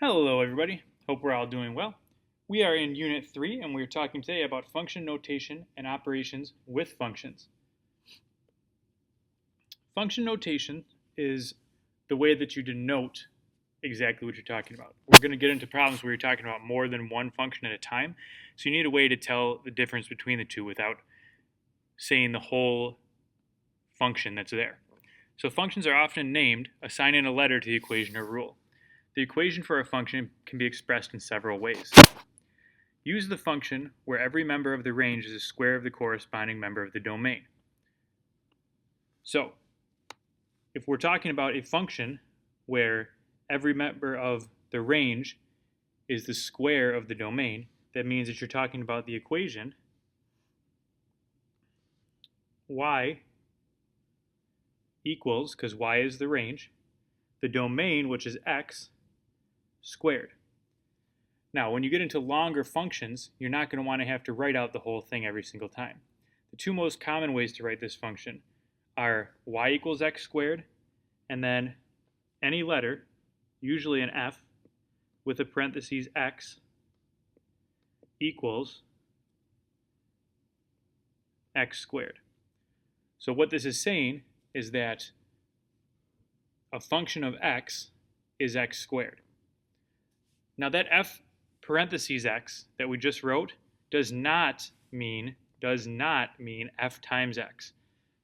Hello everybody, hope we're all doing well. We are in Unit 3 and we're talking today about function notation and operations with functions. Function notation is the way that you denote exactly what you're talking about. We're going to get into problems where you're talking about more than one function at a time, so you need a way to tell the difference between the two without saying the whole function that's there. So functions are often named, assigning a letter to the equation or rule. The equation for a function can be expressed in several ways. Use the function where every member of the range is a square of the corresponding member of the domain. So, if we're talking about a function where every member of the range is the square of the domain, that means that you're talking about the equation y equals, because y is the range, the domain, which is x, squared. Now, when you get into longer functions, you're not going to want to have to write out the whole thing every single time. The two most common ways to write this function are y equals x squared, and then any letter, usually an f, with a parentheses x equals x squared. So what this is saying is that a function of x is x squared. Now that f parentheses x that we just wrote does not mean f times x.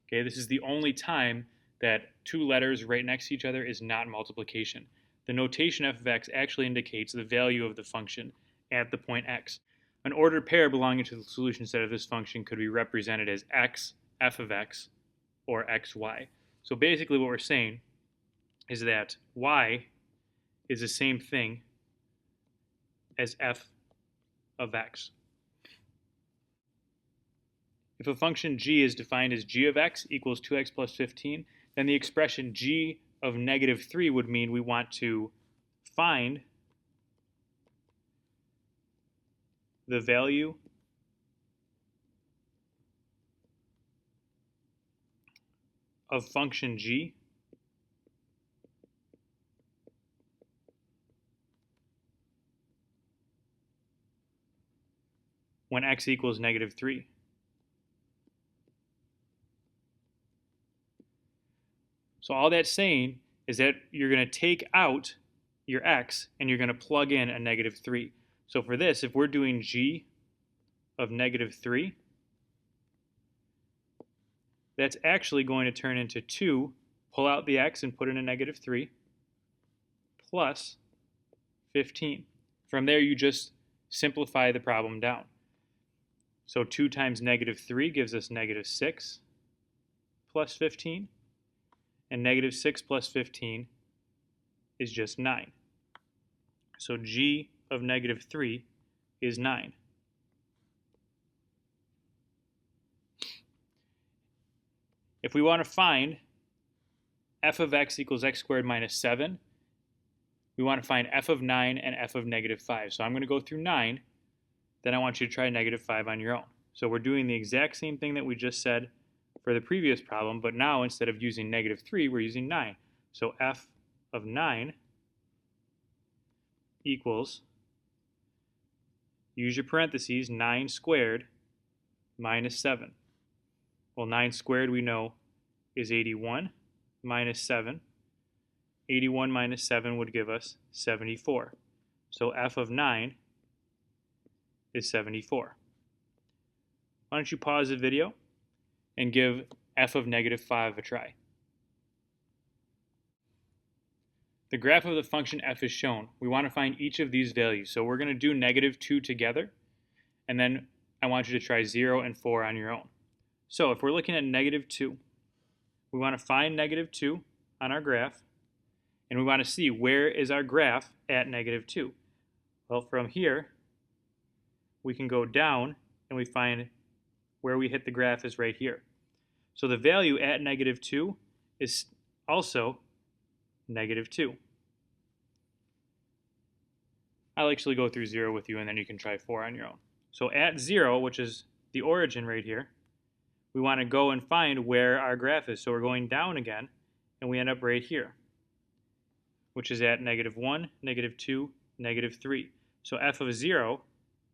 Okay, this is the only time that two letters right next to each other is not multiplication. The notation f of x actually indicates the value of the function at the point x. An ordered pair belonging to the solution set of this function could be represented as x, f of x, or xy. So basically what we're saying is that y is the same thing as f of x. If a function g is defined as g of x equals 2x plus 15, then the expression g of negative 3 would mean we want to find the value of function g when x equals negative 3. So all that's saying is that you're going to take out your x and you're going to plug in a negative 3. So for this, if we're doing g of negative 3, that's actually going to turn into 2, pull out the x and put in a negative 3, plus 15. From there, you just simplify the problem down. So 2 times negative 3 gives us negative 6 plus 15. And negative 6 plus 15 is just 9. So g of negative 3 is 9. If we want to find f of x equals x squared minus 7, we want to find f of 9 and f of negative 5. So I'm going to go through 9, then I want you to try negative 5 on your own. So we're doing the exact same thing that we just said for the previous problem, but now instead of using negative 3, we're using 9. So f of 9 equals, use your parentheses, 9 squared minus 7. Well, 9 squared we know is 81 minus 7. 81 minus 7 would give us 74. So f of 9 is 74. Why don't you pause the video and give f of negative 5 a try. The graph of the function f is shown. We want to find each of these values. So we're going to do negative 2 together, and then I want you to try 0 and 4 on your own. So if we're looking at negative 2, we want to find negative 2 on our graph, and we want to see where is our graph at negative 2. Well, from here, we can go down, and we find where we hit the graph is right here. So the value at negative 2 is also negative 2. I'll actually go through 0 with you, and then you can try 4 on your own. So at 0, which is the origin right here, we want to go and find where our graph is. So we're going down again, and we end up right here, which is at negative 1, negative 2, negative 3. So f of 0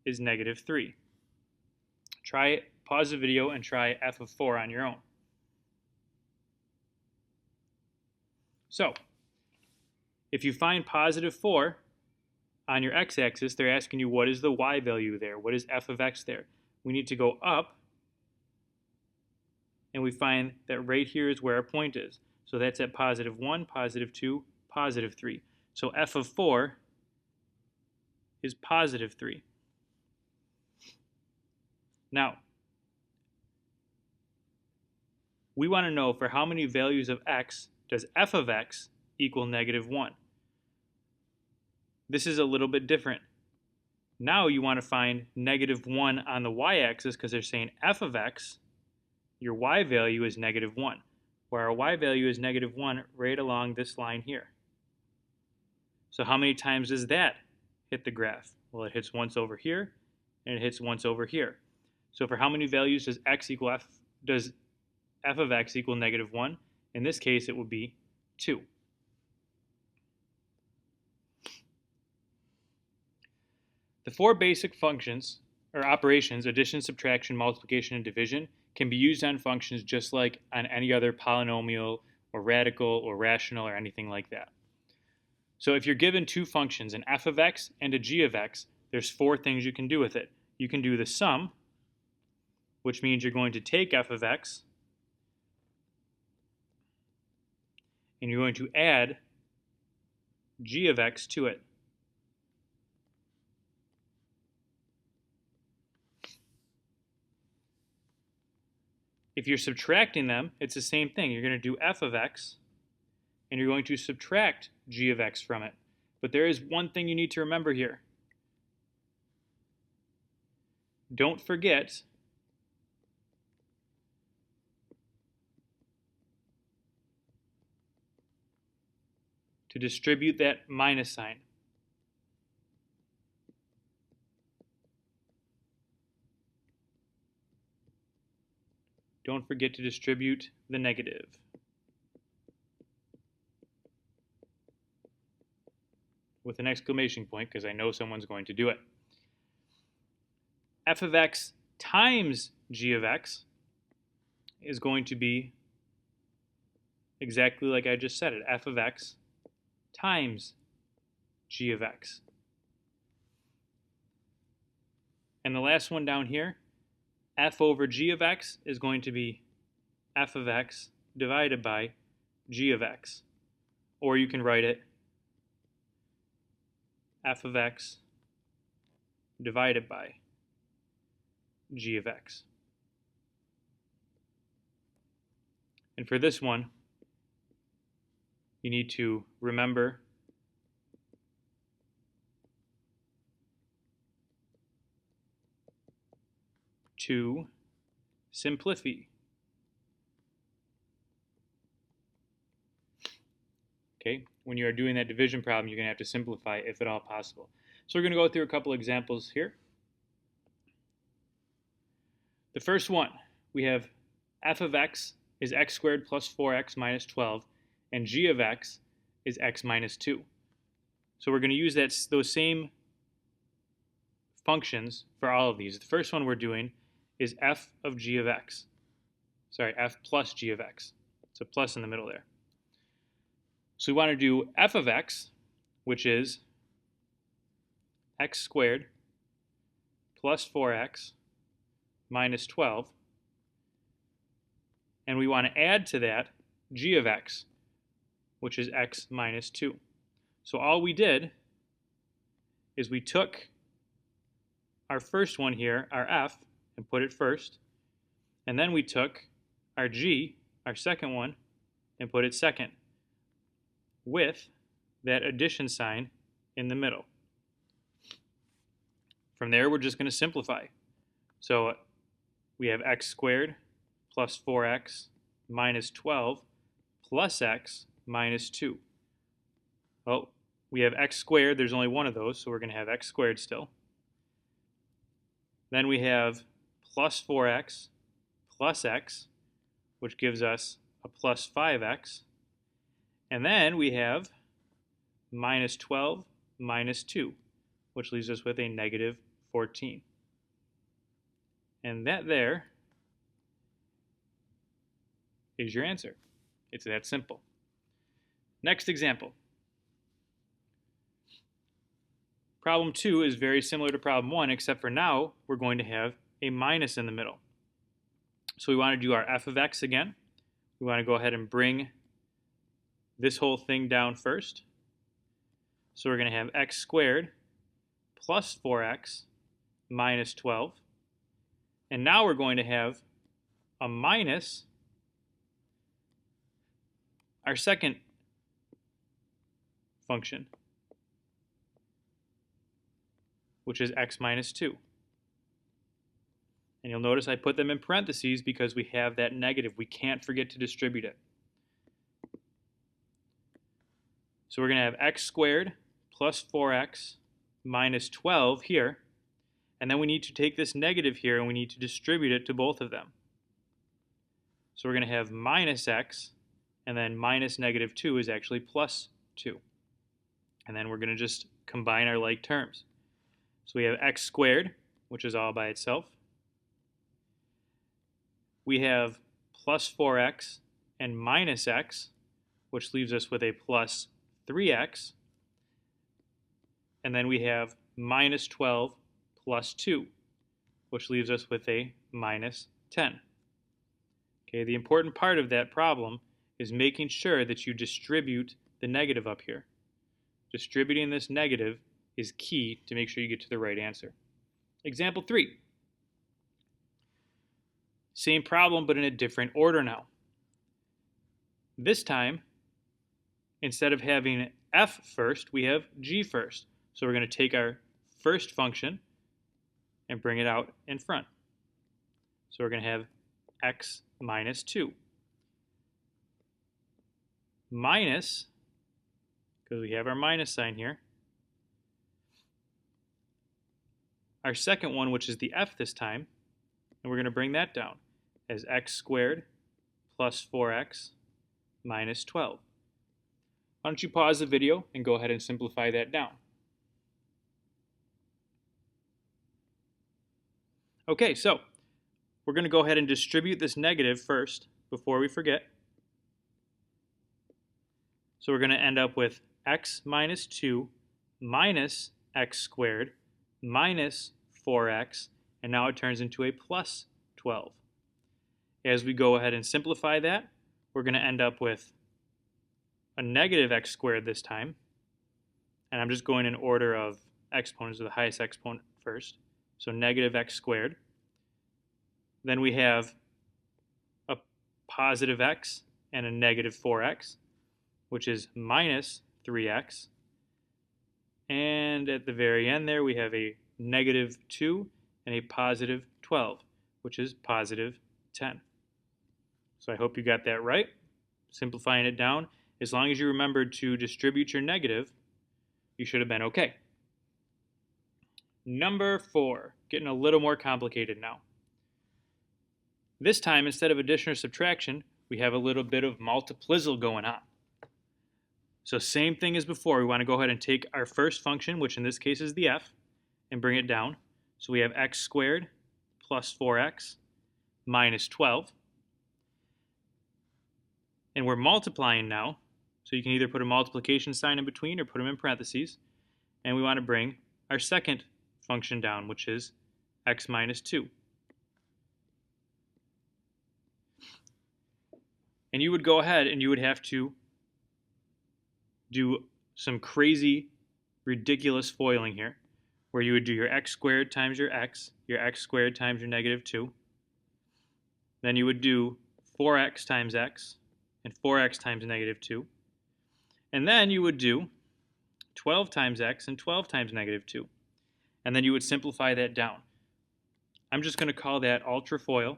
is negative 3. Try it, pause the video, and try f of 4 on your own. So, if you find positive 4 on your x-axis, they're asking you what is the y value there? What is f of x there? We need to go up, and we find that right here is where our point is. So that's at positive 1, positive 2, positive 3. So f of 4 is positive 3. Now, we want to know for how many values of x does f of x equal negative 1. This is a little bit different. Now you want to find negative 1 on the y-axis because they're saying f of x, your y value is negative 1, where our y value is negative 1 right along this line here. So how many times does that hit the graph? Well, it hits once over here, and it hits once over here. So for how many values does does f of x equal negative 1? In this case, it would be 2. The 4 basic functions, or operations, addition, subtraction, multiplication, and division, can be used on functions just like on any other polynomial or radical or rational or anything like that. So if you're given 2 functions, an f of x and a g of x, there's 4 things you can do with it. You can do the sum, which means you're going to take f of x and you're going to add g of x to it. If you're subtracting them, it's the same thing. You're going to do f of x, and you're going to subtract g of x from it. But there is one thing you need to remember here. Don't forget to distribute that minus sign. Don't forget to distribute the negative. With an exclamation point, because I know someone's going to do it. F of x times g of x is going to be exactly like I just said it. F of x times g of x. And the last one down here, f over g of x is going to be f of x divided by g of x. Or you can write it f of x divided by g of x. And for this one, you need to remember to simplify. Okay, when you are doing that division problem, you're going to have to simplify if at all possible. So we're going to go through a couple examples here. The first one, we have f of x is x squared plus 4x minus 12, and g of x is x minus 2. So we're going to use those same functions for all of these. The first one we're doing is f of g of x. Sorry, f plus g of x. It's a plus in the middle there. So we want to do f of x, which is x squared plus 4x minus 12. And we want to add to that g of x, which is x minus 2. So all we did is we took our first one here, our f, and put it first. And then we took our g, our second one, and put it second, with that addition sign in the middle. From there, we're just going to simplify. So we have x squared plus 4x minus 12 plus x minus 2. Well, we have x squared. There's only one of those, so we're going to have x squared still. Then we have plus 4x plus x, which gives us a plus 5x. And then we have minus 12 minus 2, which leaves us with a negative 14. And that there is your answer. It's that simple. Next example. Problem 2 is very similar to problem 1, except for now we're going to have a minus in the middle. So we want to do our f of x again. We want to go ahead and bring this whole thing down first. So we're going to have x squared plus 4x minus 12. And now we're going to have a minus our second function, which is x minus 2. And you'll notice I put them in parentheses because we have that negative. We can't forget to distribute it. So we're going to have x squared plus 4x minus 12 here. And then we need to take this negative here and we need to distribute it to both of them. So we're going to have minus x, and then minus negative 2 is actually plus 2. And then we're going to just combine our like terms. So we have x squared, which is all by itself. We have plus 4x and minus x, which leaves us with a plus 3x. And then we have minus 12 plus 2, which leaves us with a minus 10. Okay, the important part of that problem is making sure that you distribute the negative up here. Distributing this negative is key to make sure you get to the right answer. Example 3. Same problem, but in a different order now. This time, instead of having f first, we have g first. So we're going to take our first function and bring it out in front. So we're going to have x minus 2 minus, because we have our minus sign here, our second one, which is the f this time, and we're going to bring that down as x squared plus 4x minus 12. Why don't you pause the video and go ahead and simplify that down. Okay, so we're going to go ahead and distribute this negative first before we forget. So we're going to end up with x minus 2 minus x squared minus 4x, and now it turns into a plus 12. As we go ahead and simplify that, we're going to end up with a negative x squared this time. And I'm just going in order of exponents, of the highest exponent first. So negative x squared. Then we have a positive x and a negative 4x, which is minus 3x. And at the very end there, we have a negative 2 and a positive 12, which is positive 10. So I hope you got that right. Simplifying it down, as long as you remembered to distribute your negative, you should have been okay. Number 4, getting a little more complicated now. This time, instead of addition or subtraction, we have a little bit of multiplism going on. So same thing as before, we want to go ahead and take our first function, which in this case is the f, and bring it down. So we have x squared plus 4x minus 12. And we're multiplying now, so you can either put a multiplication sign in between or put them in parentheses. And we want to bring our second function down, which is x minus 2. And you would go ahead and you would have to do some crazy, ridiculous foiling here, where you would do your x squared times your x squared times your negative 2. Then you would do 4x times x, and 4x times negative 2. And then you would do 12 times x and 12 times negative 2. And then you would simplify that down. I'm just going to call that ultrafoil.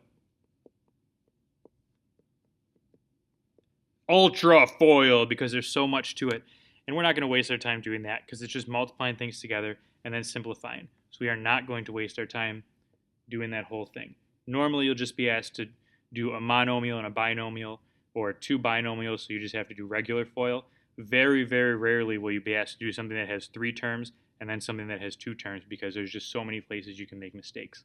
Ultrafoil, because there's so much to it. And we're not going to waste our time doing that because it's just multiplying things together and then simplifying. So we are not going to waste our time doing that whole thing. Normally you'll just be asked to do a monomial and a binomial, or two binomials, so you just have to do regular FOIL. Very, very rarely will you be asked to do something that has 3 terms and then something that has 2 terms, because there's just so many places you can make mistakes.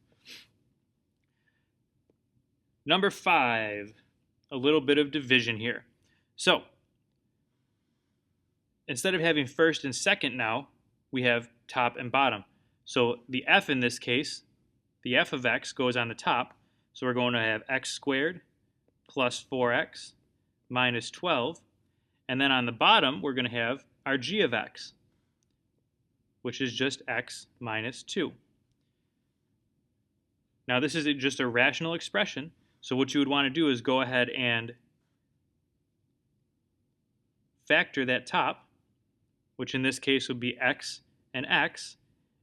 Number 5, a little bit of division here. So instead of having first and second now, we have top and bottom. So the f in this case, the f of x goes on the top. So we're going to have x squared plus 4x minus 12. And then on the bottom, we're going to have our g of x, which is just x minus 2. Now this is just a rational expression. So what you would want to do is go ahead and factor that top, which in this case would be x and x.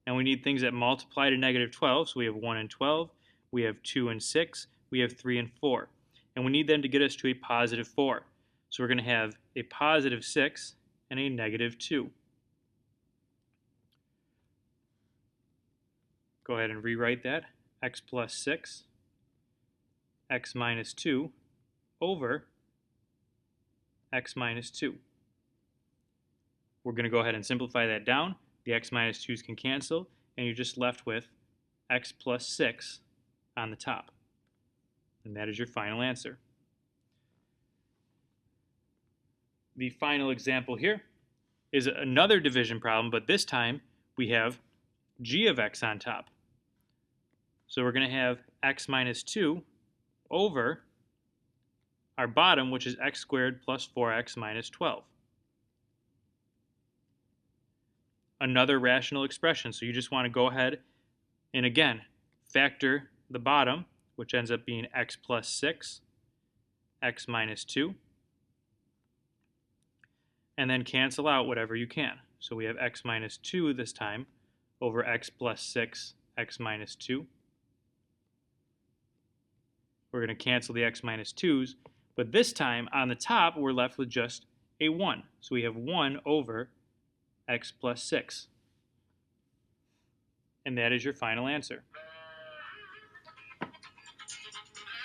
And we need things that multiply to negative 12. So we have 1 and 12. We have 2 and 6. We have 3 and 4. And we need them to get us to a positive 4. So we're going to have a positive 6 and a negative 2. Go ahead and rewrite that. X plus 6, x minus 2 over x minus 2. We're going to go ahead and simplify that down. The x minus 2's can cancel, and you're just left with x plus 6 on the top. And that is your final answer. The final example here is another division problem, but this time we have g of x on top. So we're going to have x minus 2 over our bottom, which is x squared plus 4x minus 12. Another rational expression. So you just want to go ahead and again factor the bottom, which ends up being x plus 6, x minus 2, and then cancel out whatever you can. So we have x minus 2 this time over x plus 6, x minus 2. We're going to cancel the x minus 2's, but this time on the top we're left with just a 1. So we have 1 over x plus 6. And that is your final answer.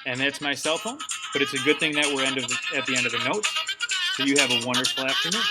And that's my cell phone, but it's a good thing that we're at the end of the notes. So you have a wonderful afternoon.